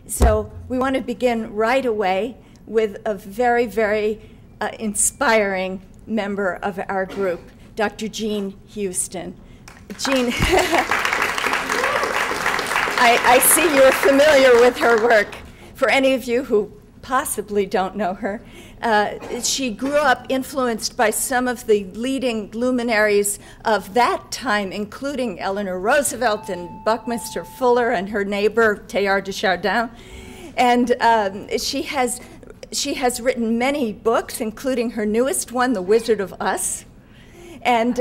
So we want to begin right away with a very, very inspiring member of our group, Dr. Jean Houston. Jean, I see you're familiar with her work. For any of you who possibly don't know her, she grew up influenced by some of the leading luminaries of that time, including Eleanor Roosevelt and Buckminster Fuller and her neighbor, Teilhard de Chardin. And she has written many books, including her newest one, The Wizard of Us. And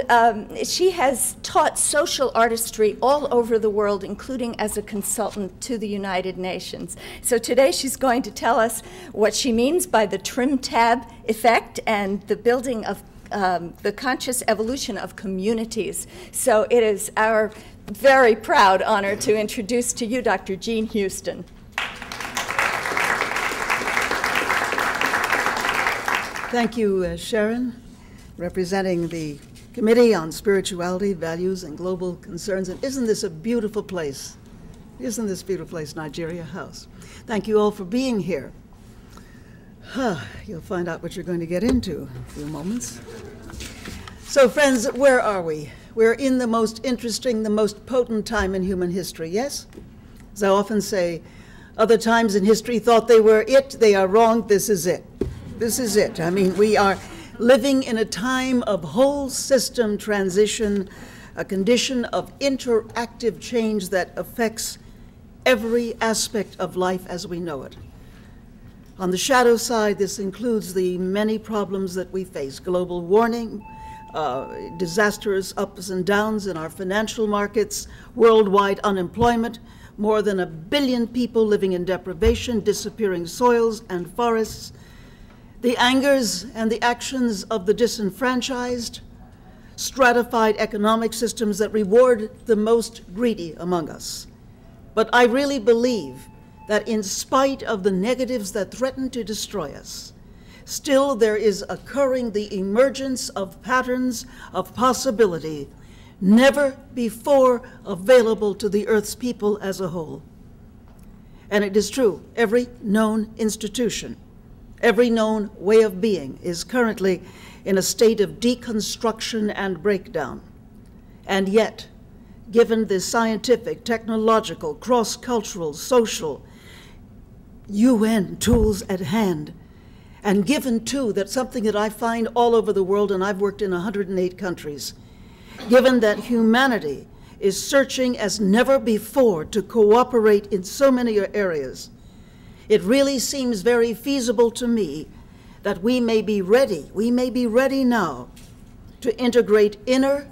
she has taught social artistry all over the world, including as a consultant to the United Nations. So today she's going to tell us what she means by the trim tab effect and the building of the conscious evolution of communities. So it is our very proud honor to introduce to you Dr. Jean Houston. Thank you, Sharon, representing the Committee on Spirituality, Values, and Global Concerns. And isn't this a beautiful place? Isn't this a beautiful place, Nigeria House? Thank you all for being here. You'll find out what you're going to get into in a few moments. So, friends, where are we? We're in the most interesting, the most potent time in human history, yes? As I often say, other times in history thought they were it. They are wrong. This is it. This is it. I mean, we are living in a time of whole system transition, a condition of interactive change that affects every aspect of life as we know it. On the shadow side, this includes the many problems that we face: global warming, disastrous ups and downs in our financial markets, worldwide unemployment, more than 1 billion people living in deprivation, disappearing soils and forests, the angers and the actions of the disenfranchised, stratified economic systems that reward the most greedy among us. But I really believe that in spite of the negatives that threaten to destroy us, still there is occurring the emergence of patterns of possibility never before available to the Earth's people as a whole. And it is true, every known institution, every known way of being is currently in a state of deconstruction and breakdown. And yet, given the scientific, technological, cross-cultural, social, UN tools at hand, and given too that something that I find all over the world, and I've worked in 108 countries, given that humanity is searching as never before to cooperate in so many areas, it really seems very feasible to me that we may be ready now to integrate inner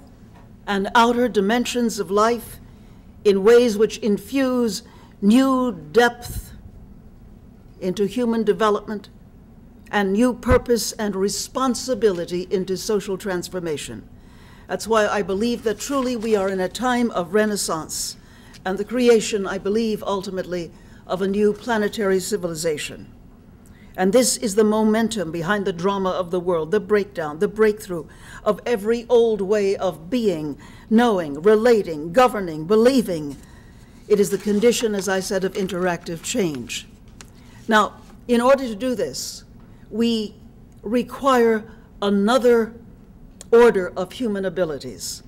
and outer dimensions of life in ways which infuse new depth into human development and new purpose and responsibility into social transformation. That's why I believe that truly we are in a time of renaissance and the creation, I believe, ultimately, of a new planetary civilization. And this is the momentum behind the drama of the world, the breakdown, the breakthrough of every old way of being, knowing, relating, governing, believing. It is the condition, as I said, of interactive change. Now, in order to do this, we require another order of human abilities,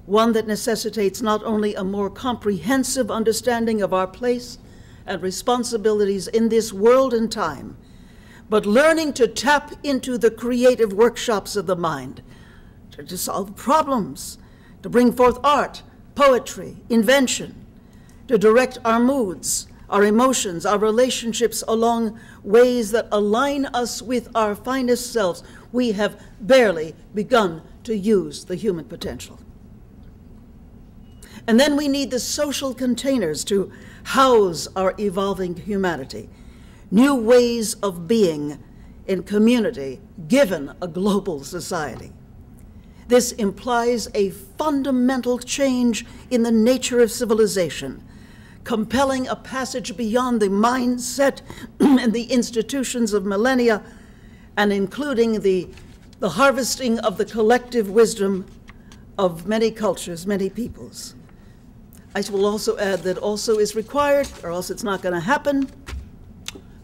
one that necessitates not only a more comprehensive understanding of our place and responsibilities in this world and time, but learning to tap into the creative workshops of the mind to solve problems, to bring forth art, poetry, invention, to direct our moods, our emotions, our relationships along ways that align us with our finest selves. We have barely begun to use the human potential. And then we need the social containers to house our evolving humanity, new ways of being in community given a global society. This implies a fundamental change in the nature of civilization, compelling a passage beyond the mindset and the institutions of millennia, and including the harvesting of the collective wisdom of many cultures, many peoples. I will also add that also is required, or else it's not going to happen,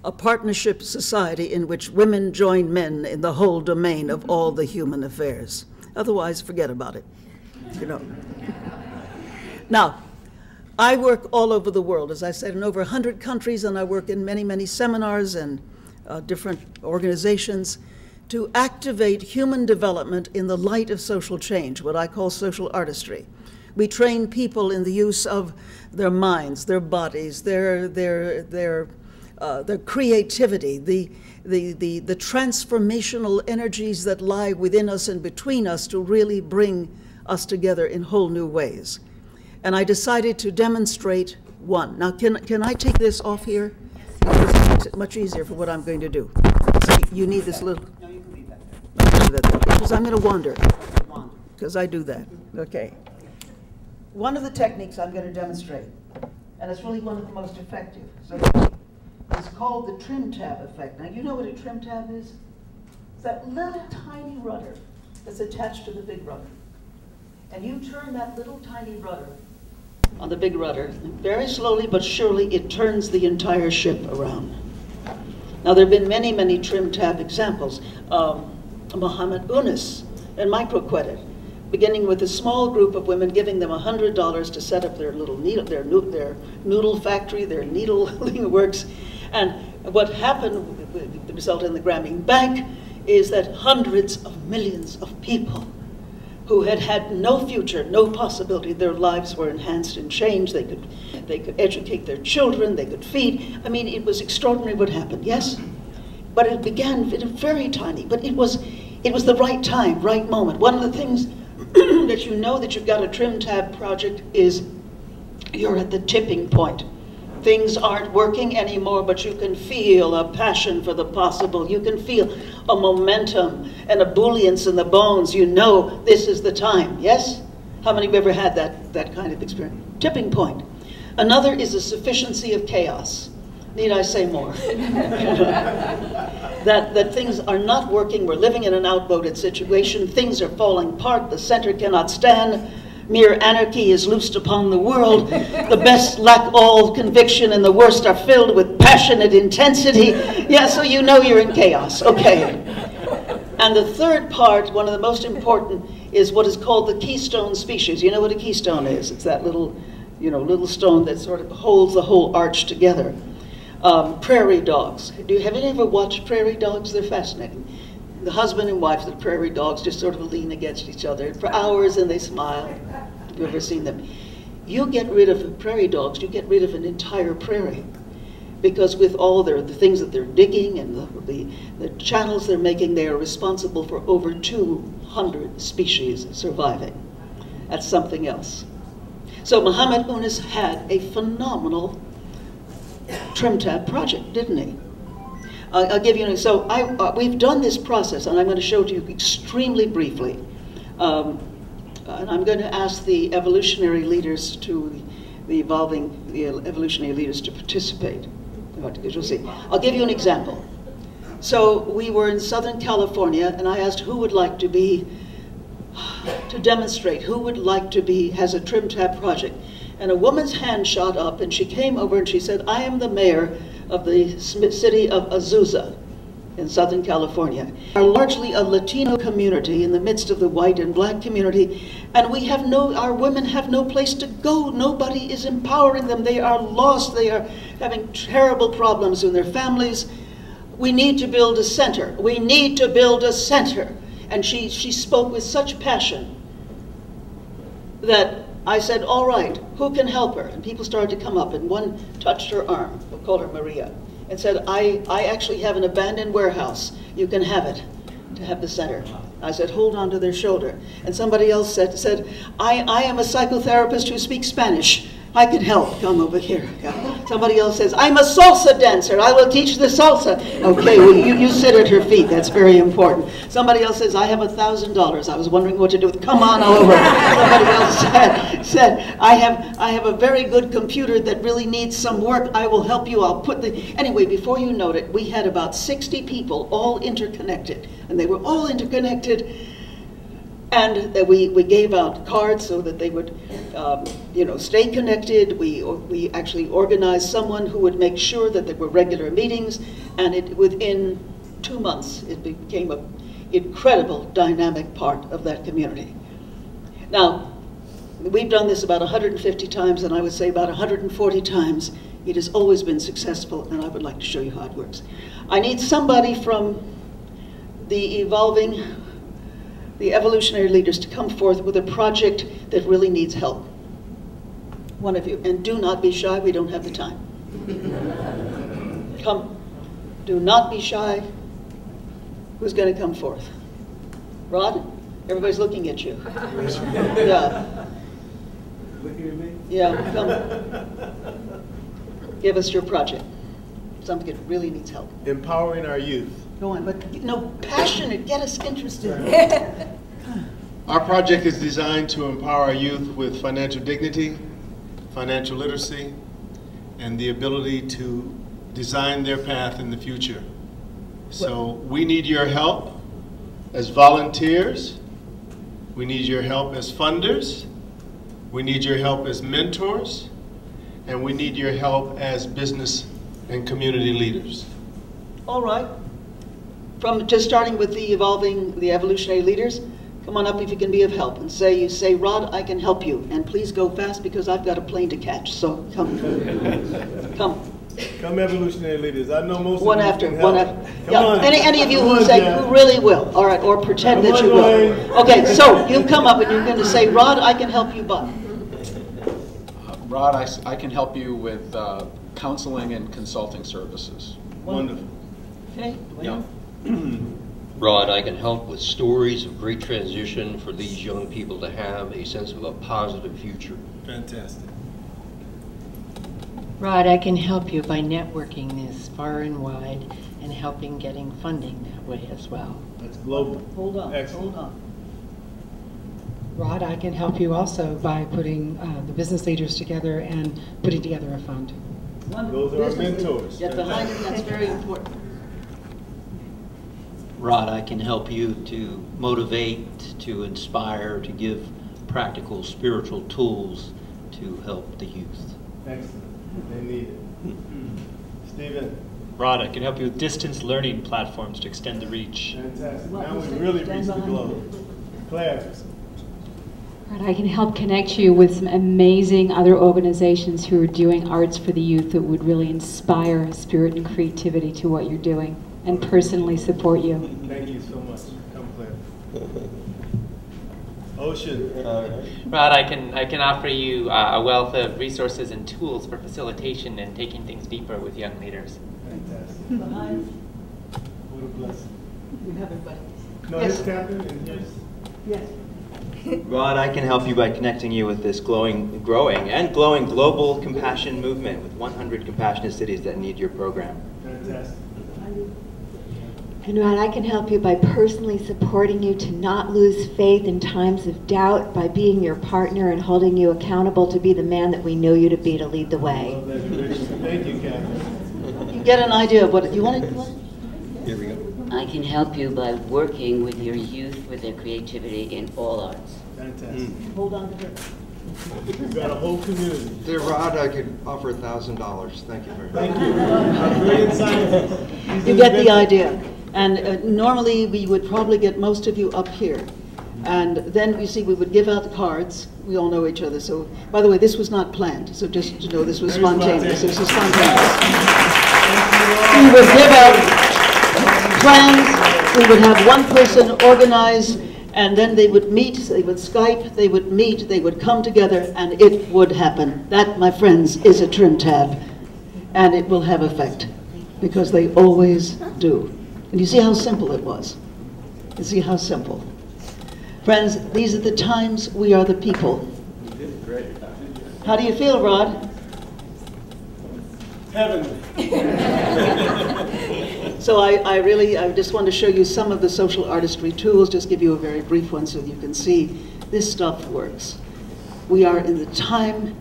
a partnership society in which women join men in the whole domain of all the human affairs. Otherwise, forget about it, you know. Now, I work all over the world, as I said, in over 100 countries, and I work in many, many seminars and different organizations to activate human development in the light of social change, what I call social artistry. We train people in the use of their minds, their bodies, their creativity, the transformational energies that lie within us and between us to really bring us together in whole new ways. And I decided to demonstrate one. Now, can I take this off here? Because it makes it much easier for what I'm going to do. So you need this little... No, you can leave that there. Because I'm going to wander. Because I do that. Okay. One of the techniques I'm going to demonstrate, and it's really one of the most effective, so it's called the trim tab effect. Now, you know what a trim tab is? It's that little tiny rudder that's attached to the big rudder. And you turn that little tiny rudder on the big rudder, very slowly but surely it turns the entire ship around. Now, there have been many, many trim tab examples. Muhammad Yunus and microcredit, beginning with a small group of women, giving them $100 to set up their little needle, their noodle factory, their needling works. And what happened, the result in the Grameen Bank, is that hundreds of millions of people who had had no future, no possibility, their lives were enhanced and changed. They could educate their children, they could feed. I mean, it was extraordinary what happened, yes? But it began very tiny, but it was the right time, right moment. One of the things that you know that you've got a trim tab project is you're at the tipping point. Things aren't working anymore, but you can feel a passion for the possible. You can feel a momentum and a ebullience in the bones. You know this is the time, yes? How many of you ever had that kind of experience? Tipping point. Another is a sufficiency of chaos. Need I say more? that things are not working. We're living in an outmoded situation. Things are falling apart. The center cannot stand. Mere anarchy is loosed upon the world. The best lack all conviction and the worst are filled with passionate intensity. Yeah, so you know you're in chaos. Okay. And the third part, one of the most important, is what is called the keystone species. You know what a keystone is? It's that little stone that sort of holds the whole arch together. Prairie dogs. Have you ever watched prairie dogs? They're fascinating. The husband and wife, the prairie dogs, just sort of lean against each other for hours and they smile. Have you ever seen them? You get rid of prairie dogs, you get rid of an entire prairie. Because with all the things that they're digging and the channels they're making, they are responsible for over 200 species surviving. That's something else. So Muhammad Yunus had a phenomenal trim tab project, didn't he? I'll give you so we've done this process, and I'm going to show it to you extremely briefly. And I'm going to ask the evolutionary leaders the evolutionary leaders to participate. You'll see. I'll give you an example. So we were in Southern California, and I asked who would like to demonstrate, who would like to has a trim tab project. And a woman's hand shot up, and she came over and she said, I am the mayor of the city of Azusa in Southern California. We are largely a Latino community in the midst of the white and black community, and our women have no place to go. Nobody is empowering them. They are lost. They are having terrible problems in their families. We need to build a center. We need to build a center. And she spoke with such passion that I said, all right, who can help her? And people started to come up, and one touched her arm, we'll call her Maria, and said, I actually have an abandoned warehouse. You can have it to have the center. I said, hold on to their shoulder. And somebody else said, I am a psychotherapist who speaks Spanish. I can help. Come over here. Yeah. Somebody else says, I'm a salsa dancer. I will teach the salsa. Okay, well, you sit at her feet. That's very important. Somebody else says, I have $1,000. I was wondering what to do with it. Come on over. Somebody else said, I have a very good computer that really needs some work. I will help you. I'll put Anyway, before you know it, we had about 60 people all interconnected. And they were all interconnected. And that we gave out cards so that they would, stay connected. We actually organized someone who would make sure that there were regular meetings, and within 2 months, it became an incredible dynamic part of that community. Now, we've done this about 150 times, and I would say about 140 times. It has always been successful, and I would like to show you how it works. I need somebody from the Evolutionary Leaders to come forth with a project that really needs help. One of you. And do not be shy, we don't have the time. Come. Do not be shy. Who's going to come forth? Rod? Everybody's looking at you. Yeah. Looking at me? Yeah, come. Give us your project. Something that really needs help. Empowering our youth. Go on, but passionate, get us interested. Our project is designed to empower our youth with financial dignity, financial literacy, and the ability to design their path in the future. So we need your help as volunteers. We need your help as funders. We need your help as mentors. And we need your help as business and community leaders. All right. From just starting with the Evolutionary Leaders, come on up if you can be of help and say, Rod, I can help you. And please go fast because I've got a plane to catch. So come. Come. Come, Evolutionary Leaders. I know most one of you after, can one help. after. Yeah. Any of you who say who really will, all right, or pretend that you will. Okay, so you come up and you're going to say, Rod, I can help you, but. Rod, I can help you with counseling and consulting services. Wonderful. Okay. Yeah. Rod, I can help with stories of great transition for these young people to have a sense of a positive future. Fantastic. Rod, I can help you by networking this far and wide and helping getting funding that way as well. That's global. Hold on. Excellent. Hold on. Rod, I can help you also by putting the business leaders together and putting together a fund. Those are our mentors. Get behind it, that's very important. Rod, I can help you to motivate, to inspire, to give practical spiritual tools to help the youth. Excellent. They need it. Stephen. Rod, I can help you with distance learning platforms to extend the reach. Fantastic. Now we really reach the globe. Claire. Rod, I can help connect you with some amazing other organizations who are doing arts for the youth that would really inspire spirit and creativity to what you're doing and personally support you. Thank you so much. Come, Claire. Ocean. Rod, I can offer you a wealth of resources and tools for facilitation and taking things deeper with young leaders. Fantastic. Behind. What a blessing. You have everybody. No, Yes. here's Captain and here's... Yes. Rod, I can help you by connecting you with this growing global compassion movement with 100 compassionate cities that need your program. Fantastic. And Rod, I can help you by personally supporting you to not lose faith in times of doubt by being your partner and holding you accountable to be the man that we know you to be to lead the way. Love that tradition. Thank you, Captain. You get an idea of what you want to do. Here we go. I can help you by working with your youth with their creativity in all arts. Fantastic. Hold on to her. We've got a whole community. Dear Rod, I could offer $1,000. Thank you very much. Thank you. Our brilliant scientists. You get the idea. And normally we would probably get most of you up here. And then, you see, we would give out the cards. We all know each other. So, by the way, this was not planned. So just to know, this was spontaneous. This was spontaneous. We would give out plans. We would have one person organize, and then they would meet, they would Skype, they would meet, they would come together, and it would happen. That, my friends, is a trim tab. And it will have effect, because they always do. And you see how simple it was. You see how simple. Friends, these are the times, we are the people. You did great. How do you feel, Rod? Heavenly. So I just want to show you some of the social artistry tools, just give you a very brief one so you can see this stuff works. We are in the time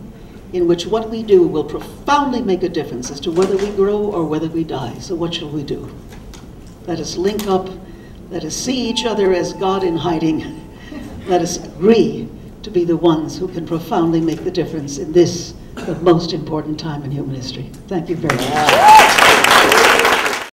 in which what we do will profoundly make a difference as to whether we grow or whether we die. So what shall we do? Let us link up. Let us see each other as God in hiding. let us agree to be the ones who can profoundly make the difference in this, the most important time in human history. Thank you very much.